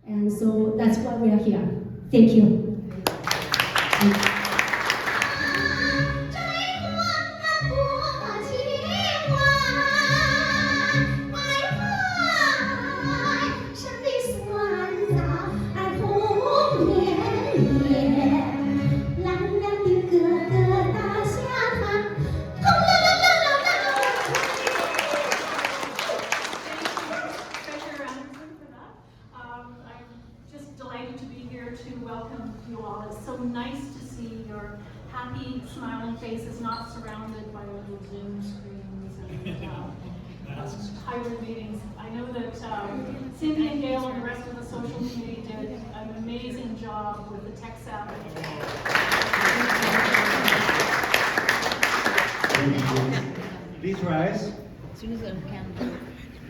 And so that's why we are here. Thank you. Happy, smiling faces, not surrounded by little Zoom screens and hybrid meetings. I know that Cindy and Gail and the rest of the social committee did an amazing job with the tech savvy. Please rise. As soon as I can.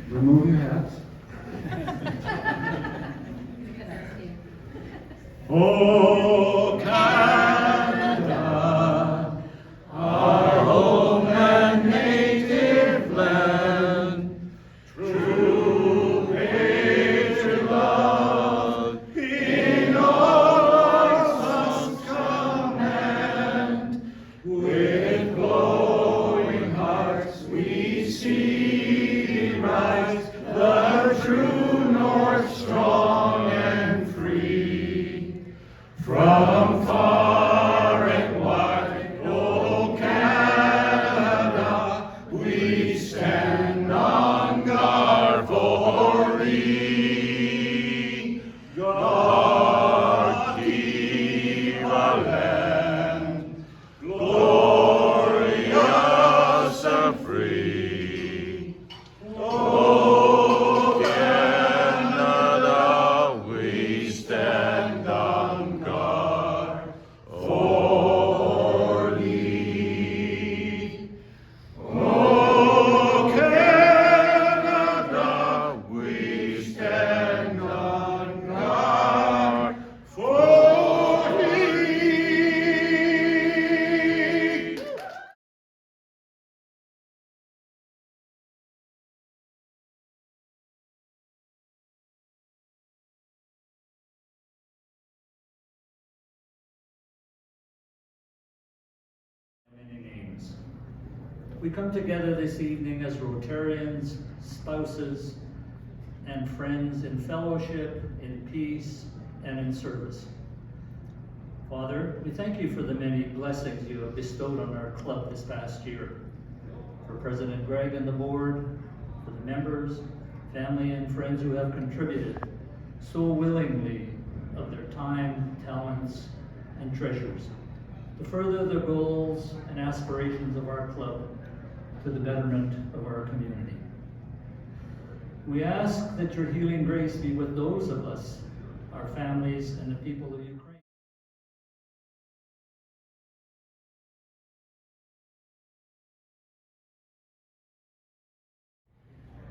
Remove your hats. Oh, Canada, our home and native land, true patriot love in all our sons command. With glowing hearts we see thee rise, the true North strong and free. From far and wide, oh Canada, we stand on guard for thee. God keep our land glorious and free. Oh Canada, we stand on guard for thee. Oh Canada, we stand on guard for thee. Many names. We come together this evening as Rotarians, spouses, and friends in fellowship, in peace, and in service. Father, we thank you for the many blessings you have bestowed on our club this past year. For President Greg and the board, for the members, family, and friends who have contributed so willingly of their time, talents, and treasures to further the goals and aspirations of our club to the betterment of our community. We ask that your healing grace be with those of us, our families, and the people of Ukraine.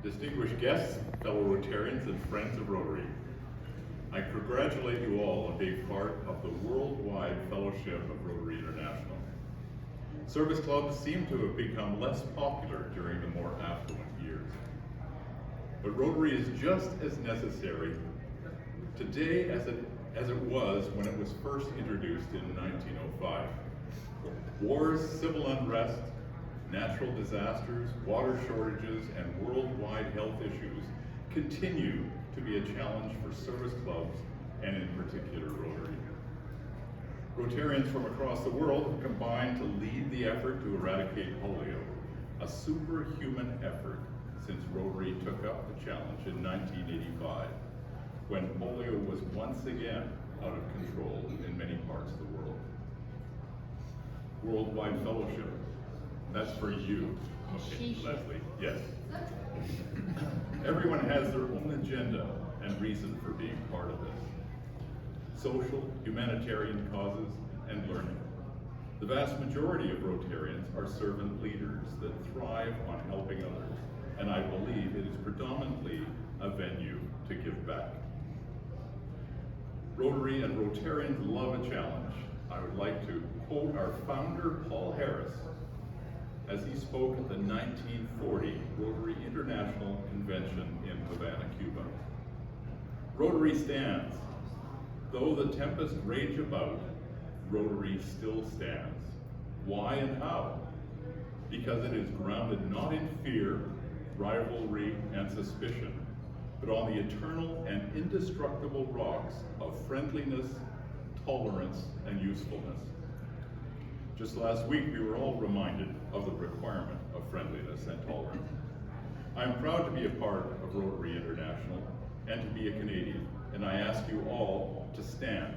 Distinguished guests, fellow Rotarians, and friends of Rotary, I congratulate you all on being part of the worldwide fellowship of Rotary International. Service clubs seem to have become less popular during the more affluent years. But Rotary is just as necessary today as it was when it was first introduced in 1905. Wars, civil unrest, natural disasters, water shortages, and worldwide health issues continue to be a challenge for service clubs and in particular Rotary. Rotarians from across the world have combined to lead the effort to eradicate polio, a superhuman effort since Rotary took up the challenge in 1985, when polio was once again out of control in many parts of the world. Worldwide fellowship, that's for you. Okay, Leslie, yes. Everyone has their own agenda and reason for being part of this. Social, humanitarian causes, and learning. The vast majority of Rotarians are servant leaders that thrive on helping others, and I believe it is predominantly a venue to give back. Rotary and Rotarians love a challenge. I would like to quote our founder, Paul Harris, as he spoke at the 1940 Rotary International Convention in Havana, Cuba. Rotary stands. Though the tempest rage about, Rotary still stands. Why and how? Because it is grounded not in fear, rivalry, and suspicion, but on the eternal and indestructible rocks of friendliness, tolerance, and usefulness. Just last week, we were all reminded of the requirement of friendliness and tolerance. I am proud to be a part of Rotary International and to be a Canadian, and I ask you all to stand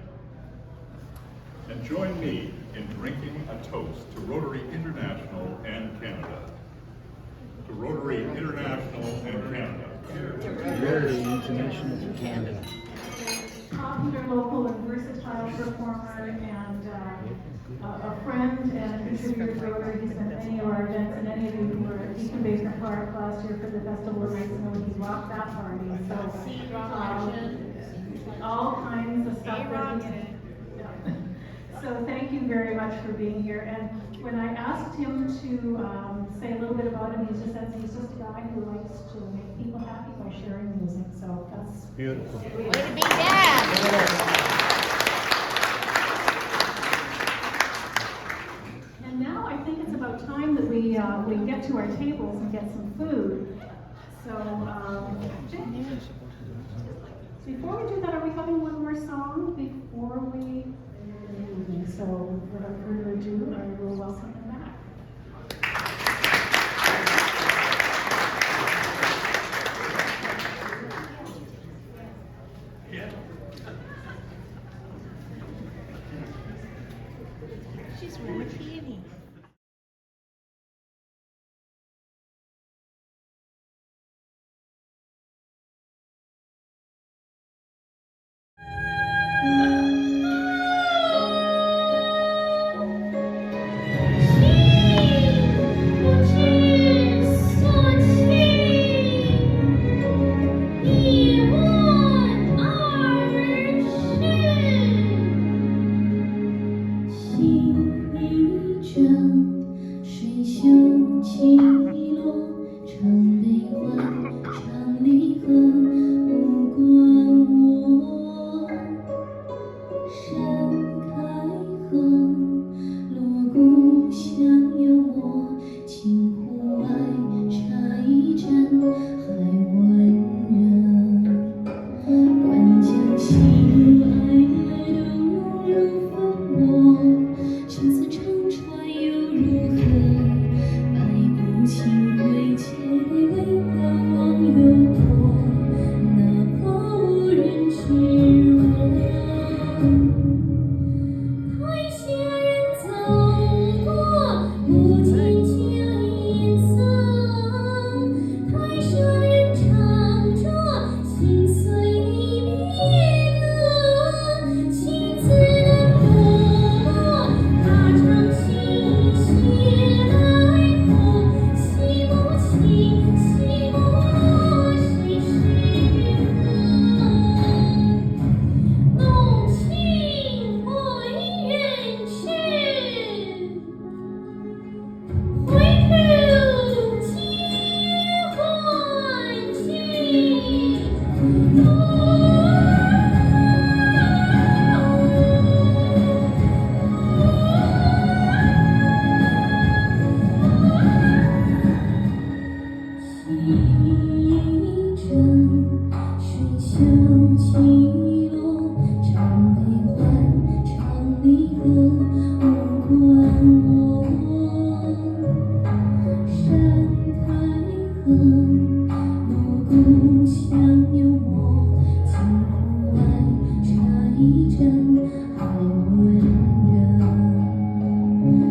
and join me in drinking a toast to Rotary International and Canada. To Rotary International and Canada. Rotary International in Canada. Popular, local, and versatile performer, and a friend and contributor to Rotary. He's been at many of our events, and any of you who were at Deacon Basement Park last year for the Festival of Lights know he's rocked that party. So, all kinds of stuff. That he- So thank you very much for being here. And when I asked him to say a little bit about him, he just said he's just a guy who likes to make people happy by sharing music. So that's Beautiful. Way to be dad. And now I think it's about time that we get to our tables and get some food. So before we do that, are we having one more song before we? So without further ado, I will welcome them back. She's really kitty.水袖起落，长悲欢，长离合，不管我。山开合，锣鼓响有我，清湖外茶一盏，还温热。观江西路，爱爱都如粉末，青丝长船又如何？白骨青灰皆为高望有过，哪怕无人知我。台下人走过，不见将颜色；台上人唱着心碎离别歌。青丝的落，大唱心血来过，洗不清，洗不落，谁是何？浓情会远去，回头皆欢喜。一阵水袖起落，长悲欢，长离合，不管我。山开合，锣鼓响有我，清湖外茶一盏，还温热。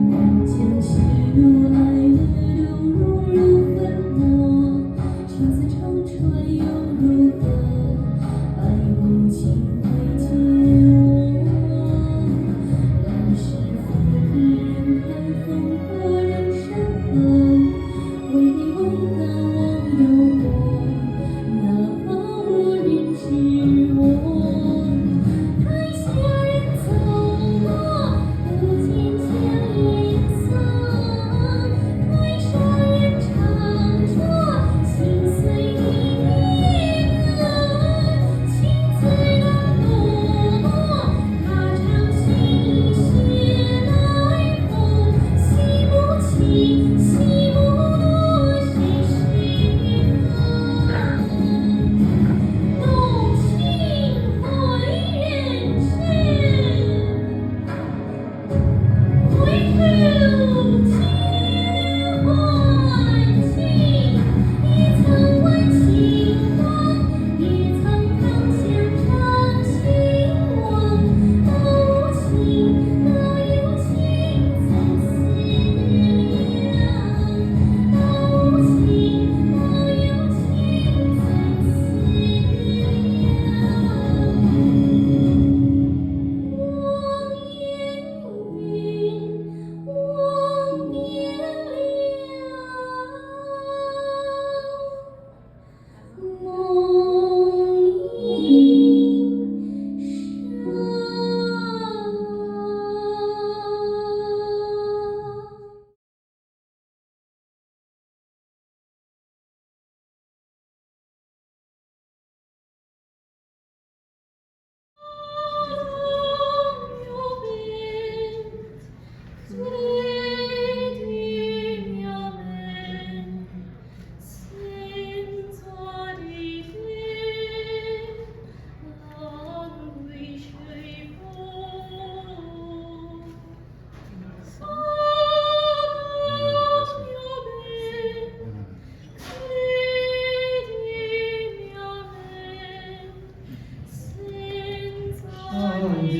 观江西路，爱乐都如粉末，青丝长船又如何？白骨青灰皆我。来时浮萍人海，烽火人山河，为你为高望有过，哪怕无人知我。台下人走过，不见将颜色；台上人唱着心碎离别歌。青丝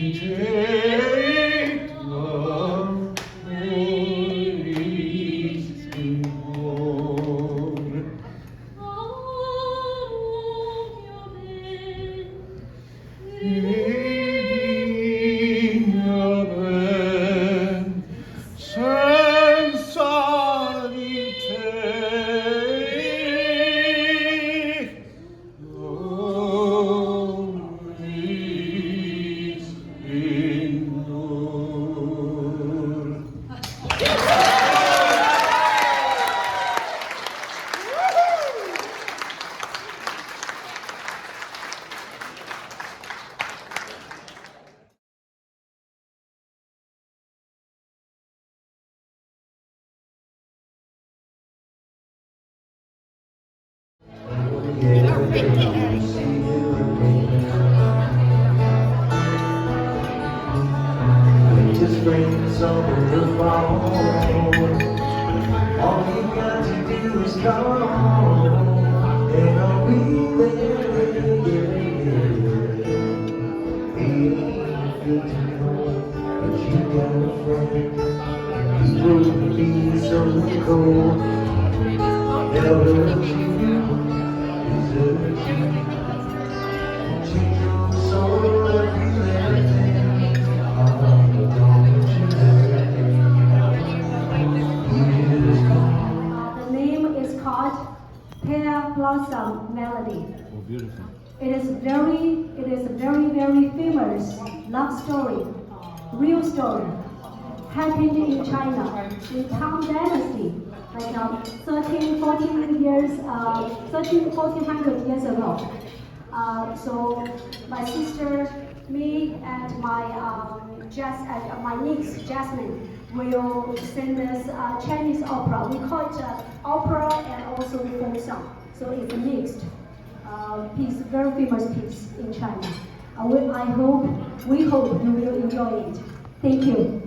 take love for each born. Leading amen, sensuality, glories in Lord. Winter, spring, summer, or fall. All you got to do is call, and I'll be there. Ain't good to know, but you got a friend. He wouldn't be so cold. Never hurt you, desert you. Change your soul every minute. Don't you The name is called Pear Blossom Melody. Oh, beautiful. It is very famous love story, real story, happened in China, in Tang Dynasty, like 1400 years ago. So my sister, me, and my niece Jasmine will sing this Chinese opera. We call it opera and also folk song. So it's a mixed piece, very famous piece in China. We hope you will enjoy it. Thank you.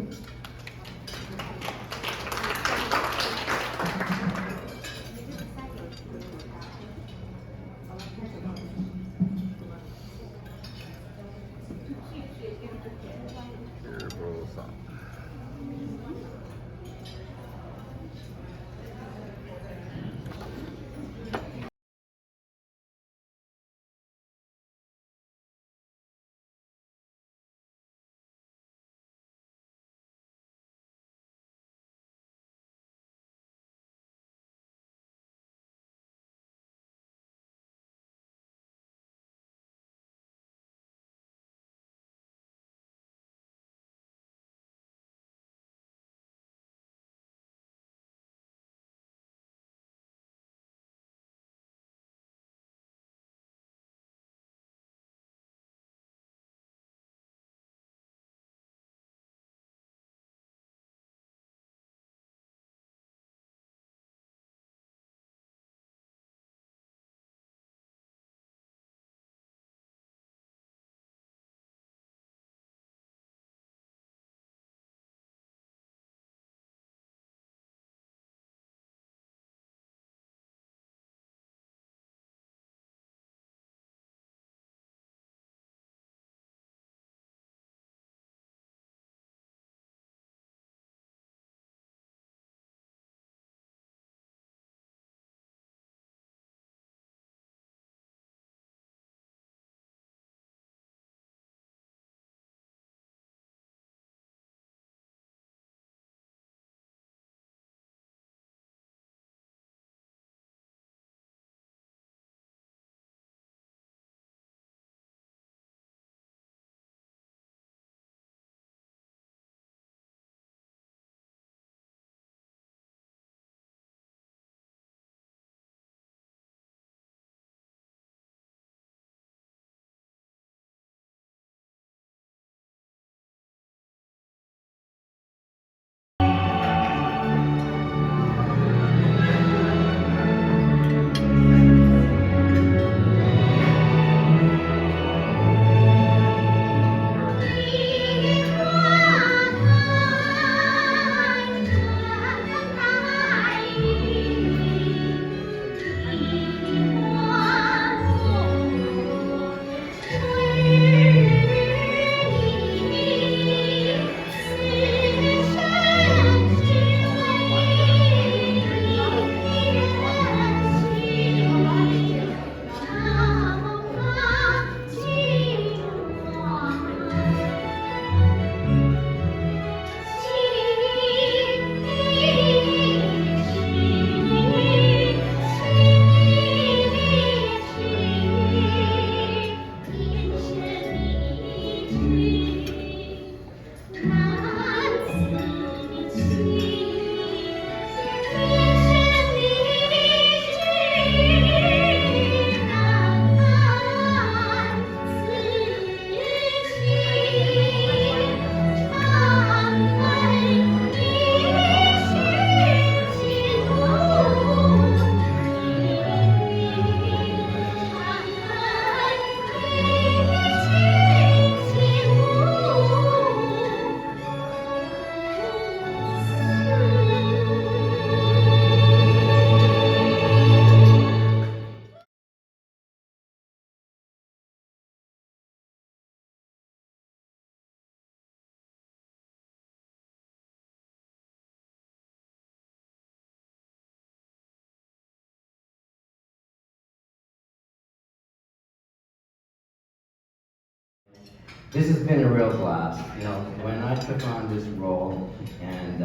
This has been a real blast. You know, when I took on this role, and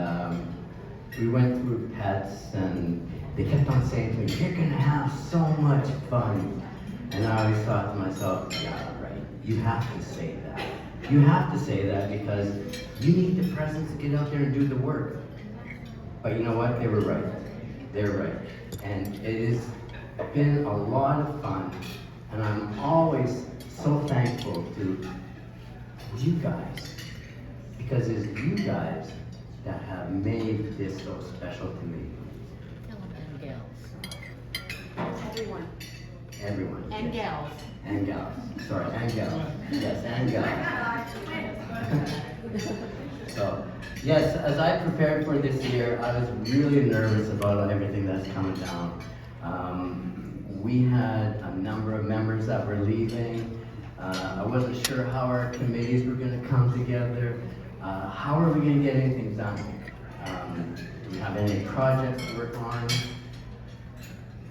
we went through pets, and they kept on saying to me, "You're gonna have so much fun." And I always thought to myself, "Yeah, right. You have to say that. You have to say that because you need the presence to get out there and do the work." But you know what? They were right. They're right. And it has been a lot of fun, and I'm always so thankful to you guys, because it's you guys that have made this so special to me. And gals. Everyone. Everyone. And yes. gals. And gals. Sorry, and gals. Yes, and gals. So, yes, as I prepared for this year, I was really nervous about everything that's coming down. We had a number of members that were leaving. I wasn't sure how our committees were going to come together. How are we going to get anything done? Do we have any projects to work on?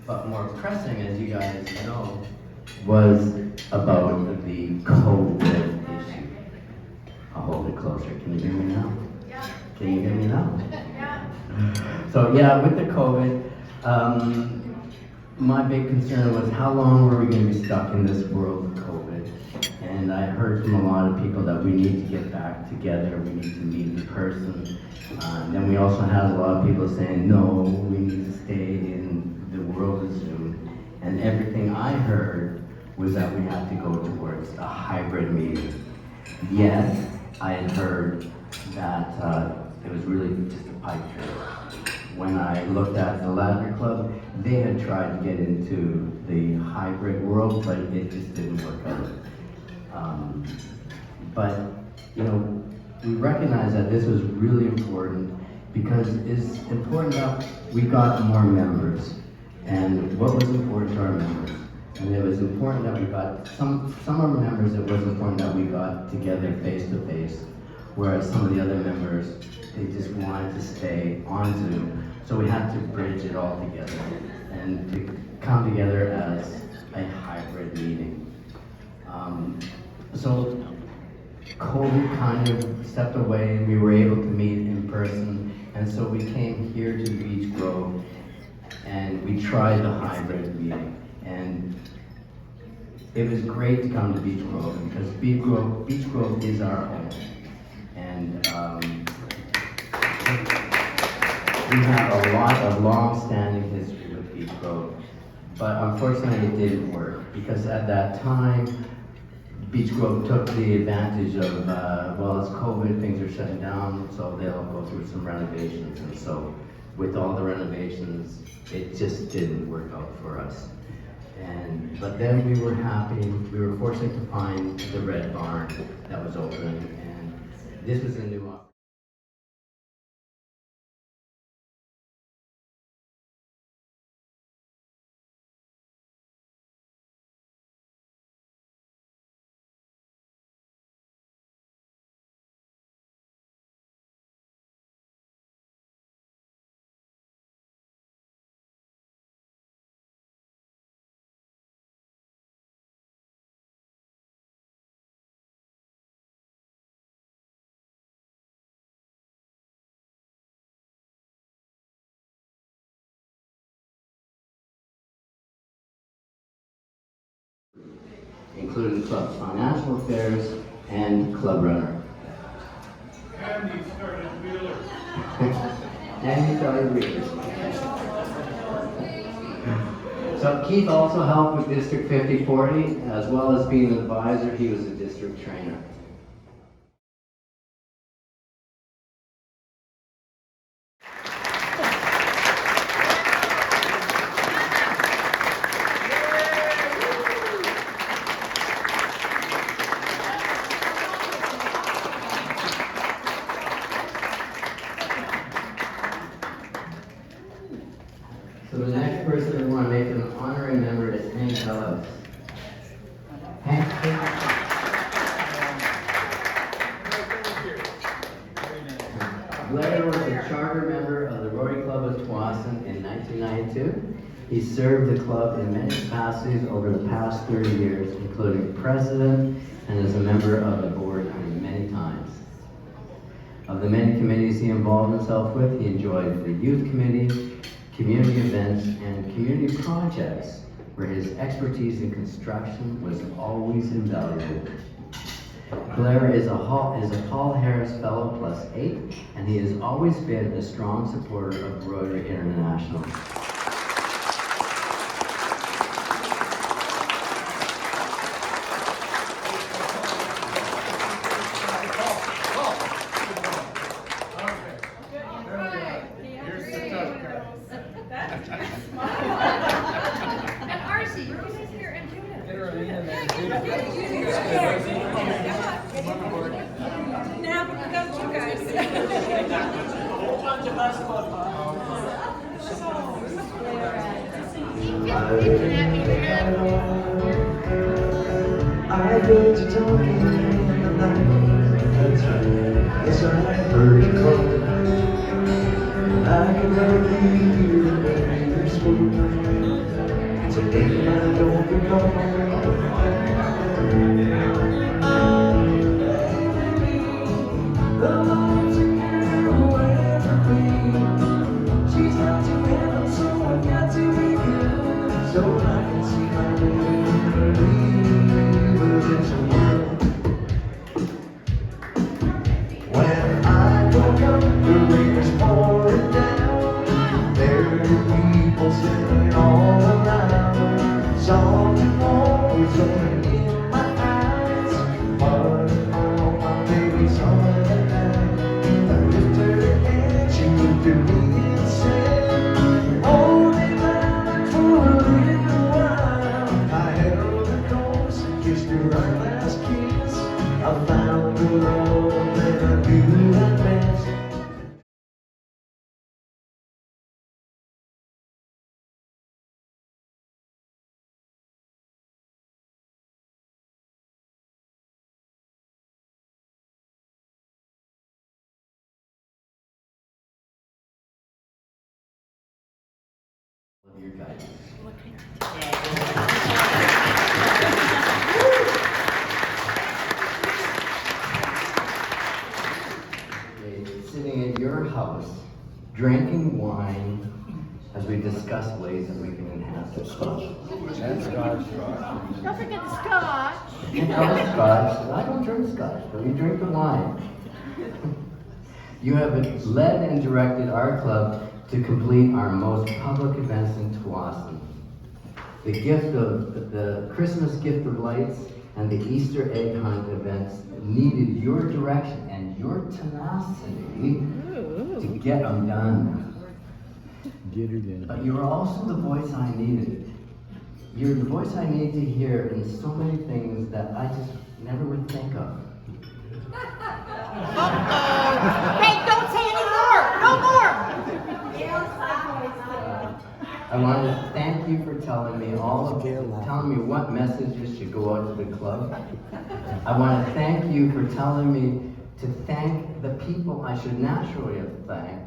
But more pressing, as you guys know, was about the COVID issue. I'll hold it closer. Can you hear me now? Yeah. Can you hear me now? Yeah. So yeah, with the COVID, my big concern was how long were we going to be stuck in this world of COVID? And I heard from a lot of people that we need to get back together, we need to meet in person. Then we also had a lot of people saying, no, we need to stay in the world of Zoom. And everything I heard was that we had to go towards a hybrid meeting. Yet, I had heard that it was really just a pipe dream. When I looked at the Ladder Club, they had tried to get into the hybrid world, but it just didn't work out. But, you know, we recognize that this was really important because it's important that we got more members. And what was important to our members? And it was important that we got, some of our members, it was important that we got together face to face, whereas some of the other members, they just wanted to stay on Zoom. So we had to bridge it all together and to come together as a hybrid meeting. So COVID kind of stepped away and we were able to meet in person. And so we came here to Beach Grove and we tried the hybrid meeting. And it was great to come to Beach Grove because Beach Grove is our home. And we have a lot of long-standing history with Beach Grove. But unfortunately it didn't work because at that time, Beach Grove took the advantage of, well, it's COVID, things are shutting down, so they'll go through some renovations. And so with all the renovations, it just didn't work out for us. But then we were happy, we were fortunate to find the Red Barn that was open, and this was a new opportunity. Including club financial affairs and club runner. And he started Wheeler. And he started Wheeler. So Keith also helped with District 5040, as well as being an advisor, he was a district trainer. So the next person we want to make an honorary member is Hank Ellis. Hank. Blair was a charter member of the Rotary Club of Tsawwassen in 1992. He served the club in many capacities over the past 30 years, including president and as a member of the board the many committees he involved himself with, he enjoyed the youth committee, community events, and community projects, where his expertise in construction was always invaluable. Blair is a Paul Harris Fellow +8, and he has always been a strong supporter of Rotary International. I heard you talking in the night. That's right. Yes, I heard you call. I can hardly hear when you speak. So take my don't be gone. The love's a girl ever be. She's not too heaven, so I got to be good. So I can see my way to leave this world. When I woke up, the rain was pouring down. There were people sitting all around. Something more was going in my eyes. But oh, my baby saw that night. I lifted her hand, she looked at me and said, hold me back for a little while. I held her close and kissed her our last kiss. I found the love that I knew I'd missed. Your guidance. Sitting at your house, drinking wine, as we discuss ways that we can enhance the scotch. Don't forget the scotch. Scotch. I don't drink scotch, but you drink the wine. You have led and directed our club to complete our most public events in Tsawwassen. The Christmas gift of lights and the Easter egg hunt events needed your direction and your tenacity to get them done. But you are also the voice I needed. You're the voice I need to hear in so many things that I just never would think of. Hey, don't say any more! No more! I want to thank you for telling me what messages should go out to the club. I want to thank you for telling me to thank the people I should naturally have thanked.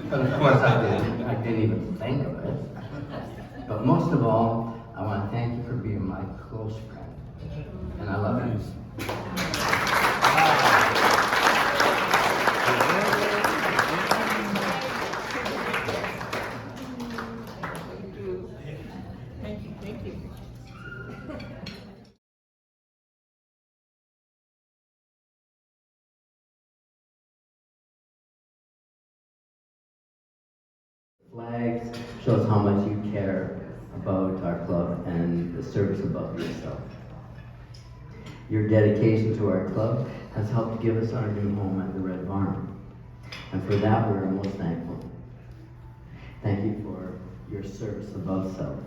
But of course I didn't even think of it. But most of all, I want to thank you for being my close friend. And I love you. Thank you. Flags shows how much you care about our club and the service above yourself. Your dedication to our club has helped give us our new home at the Red Barn. And for that, we are most thankful. Thank you for your service above self.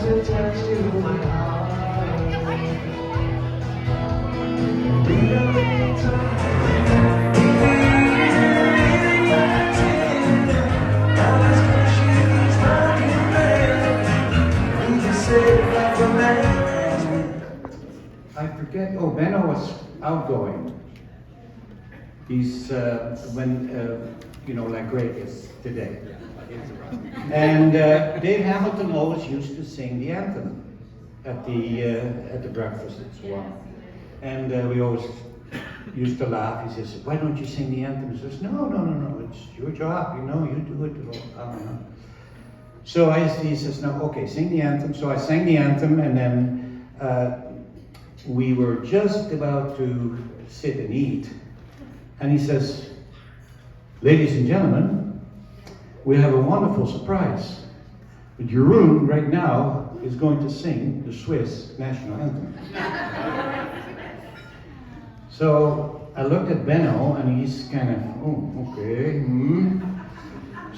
Attached to my heart. oh, Benno was outgoing. He's, like Greg is today. And Dave Hamilton always used to sing the anthem at the breakfast at Tsawwassen. And we always used to laugh. He says, why don't you sing the anthem? He says, no, it's your job, you do it. So he says, no, okay, sing the anthem. So I sang the anthem, and then we were just about to sit and eat. And he says, ladies and gentlemen, we have a wonderful surprise. But Jeroen right now is going to sing the Swiss national anthem. So I looked at Benno, and he's kind of, oh, okay.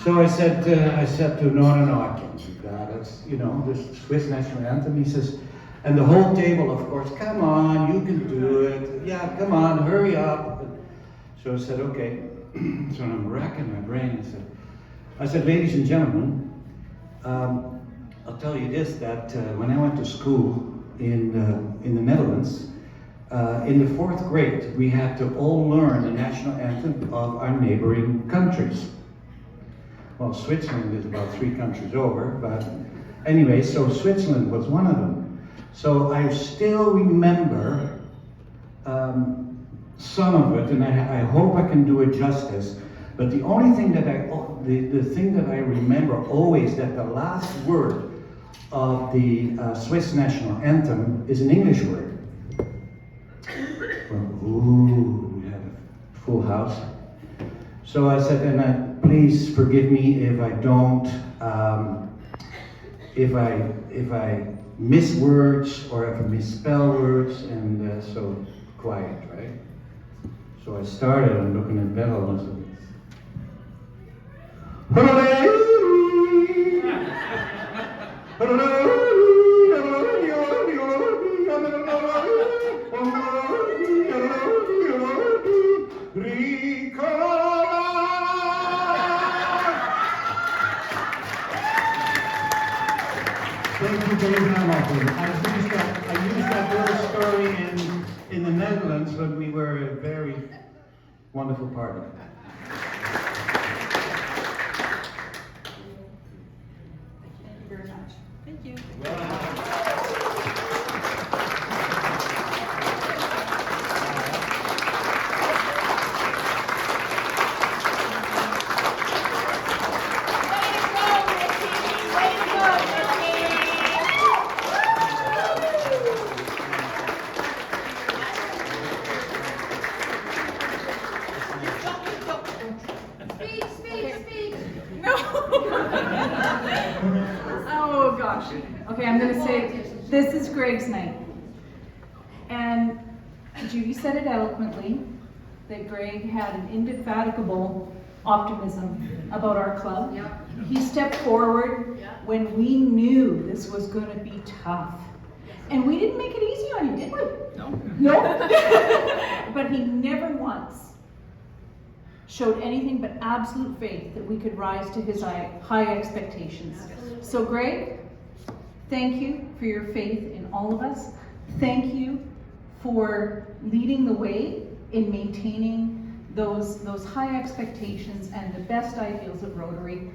So I said to no, I can't do that. It's, the Swiss national anthem. He says, and the whole table, of course, come on, you can do it. Yeah, come on, hurry up. So I said, okay. So I'm racking my brain. I said, ladies and gentlemen, I'll tell you this, that when I went to school in the Netherlands, in the 4th grade, we had to all learn the national anthem of our neighboring countries. Well, Switzerland is about 3 countries over, but anyway, so Switzerland was one of them. So I still remember some of it, and I hope I can do it justice. But the only thing that the thing that I remember always, that the last word of the Swiss national anthem is an English word. Well, ooh, we had a full house. So I said, and please forgive me if I don't, if I miss words or if I misspell words, and so quiet, right? So I started, I'm looking at Bell, and I said, Thank you, Dave Hamilton. I used that little story in the Netherlands when we were a very wonderful party. Thank you very much. Thank you. Oh gosh. Okay, I'm gonna say this is Greg's night. And Judy said it eloquently, that Greg had an indefatigable optimism about our club. Yeah. He stepped forward when we knew this was gonna be tough. And we didn't make it easy on you, did we? No. But he never once showed anything but absolute faith that we could rise to his high expectations. So Greg, thank you for your faith in all of us. Thank you for leading the way in maintaining those high expectations and the best ideals of Rotary.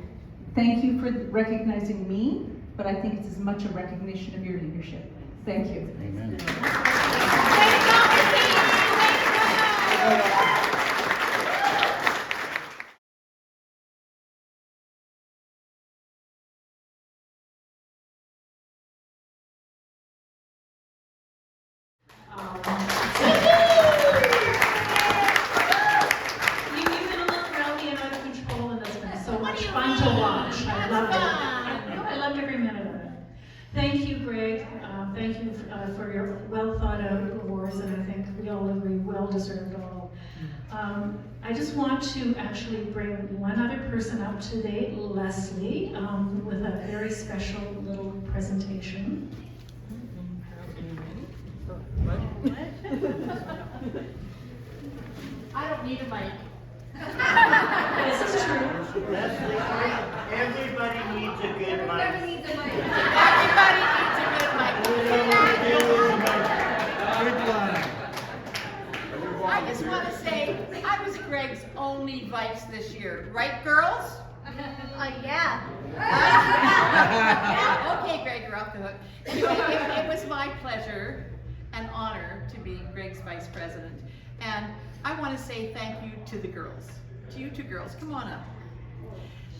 Thank you for recognizing me, but I think it's as much a recognition of your leadership. Thank you. Amen. You've been a little rowdy and out of control, and it's been so much fun to watch. I love it. I loved every minute of it. Thank you, Greg. Thank you for your well thought out awards, and I think we all agree, well deserved all. I just want to actually bring one other person up today, Leslie, with a very special little presentation. I don't need a mic. This is true. Leslie, everybody needs a good mic. Everybody needs a mic. Everybody needs a good mic. Good line. Right, girls? Yeah. Okay, Greg, you're off the hook. Anyway, it was my pleasure and honor to be Greg's vice president. And I want to say thank you to the girls, to you two girls, come on up,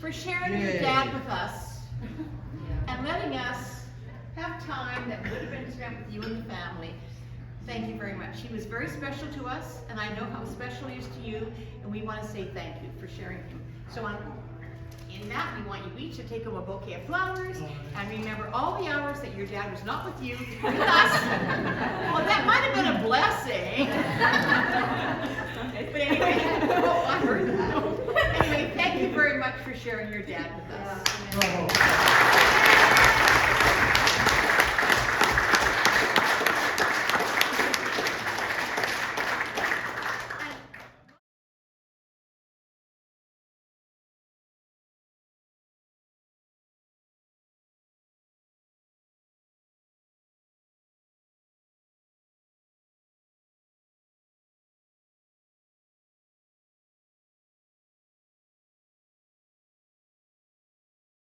for sharing your dad with us and letting us have time that would have been spent with you and the family. Thank you very much. He was very special to us, and I know how special he is to you, and we want to say thank you for sharing him. So in that, we want you each to take home a bouquet of flowers, and remember all the hours that your dad was not with you, with us. Well, that might have been a blessing. But anyway, oh, I heard that. Anyway, thank you very much for sharing your dad with us.